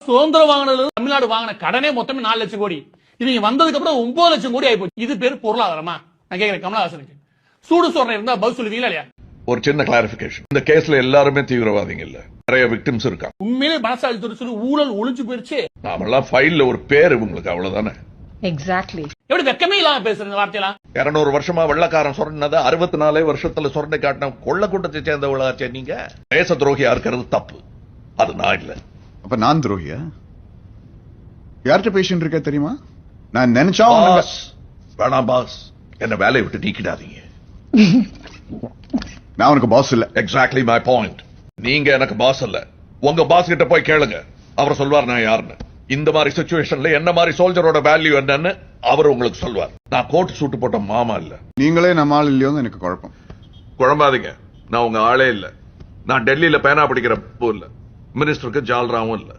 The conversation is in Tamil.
சுதந்திரம் வாங்கினது தமிழ்நாடு வாங்கின கடனே மொத்தமே 4 லட்சம் கோடி. இவங்க வந்ததுக்கு அப்புறம் 9 லட்சம் கோடி ஆயிப்போச்சு. இது பேரு பொருளாதாரமா? நான் கேட்கிறேன் கமலஹாசனுக்கு. சூடு சொல்றேன் இருந்தா பதில் சொல்லுவீங்களா இல்லையா? ஒரு சின்ன கிளாரிபிகேஷன், இந்த கேஸ்ல எல்லாருமே தீவிரவாதிங்க இல்ல, நிறைய விக்டிம்ஸ் இருக்காங்க. உண்மையிலே மனசாட்சி தொட்டு சொல்லி ஊழல் ஒளிஞ்சு போயிருச்சு. நாமெல்லாம் ஃபைல்ல ஒரு பேர் உங்களுக்கு, அவ்வளவுதானே. எக்ஸாக்ட்லி. எப்படி வெக்கமே இல்லாம பேசுறீங்க வார்த்தையெல்லாம்? 200 வருஷமா வெள்ளக்காரன் சொன்னதை 64 வருஷத்துல சொன்ன காட்டின கொள்ள கூட்டத்தை சேர்ந்தவளாச்சே நீங்க. தேச துரோகியா இருக்கிறது தப்பு, அது நான் இல்ல. அப்ப நான் துரோகியா? யார்கிட்ட பேஷண்ட் இருக்க தெரியுமா? நான் நினைச்சா வேணாம் பாஸ், என்ன வேலையை விட்டு நீக்கிடாதீங்க. நான் உனக்கு பாஸ் இல்ல. Exactly my point. நீங்க எனக்கு பாஸ் இல்ல. உங்க பாஸ் கிட்ட போய் கேளுங்க, அவர் சொல்வார் நான் யாருன்னு. இந்த மாதிரி சிச்சுவேஷன்ல என்ன மாதிரி சோல்ஜரோட வேல்யூ என்னன்னு அவர் உங்களுக்கு சொல்வார். நான் கோட் சூட்டு போட்ட மாமா இல்ல. நீங்களே நம்ம ஆள் இல்லையோன்னு எனக்கு குழப்பம். குழம்பாதீங்க, நான் உங்க ஆளே இல்ல. நான் டெல்லியில பேனா பிடிக்கிற இல்ல, மினிஸ்டருக்கு ஜால்ராவும் இல்ல.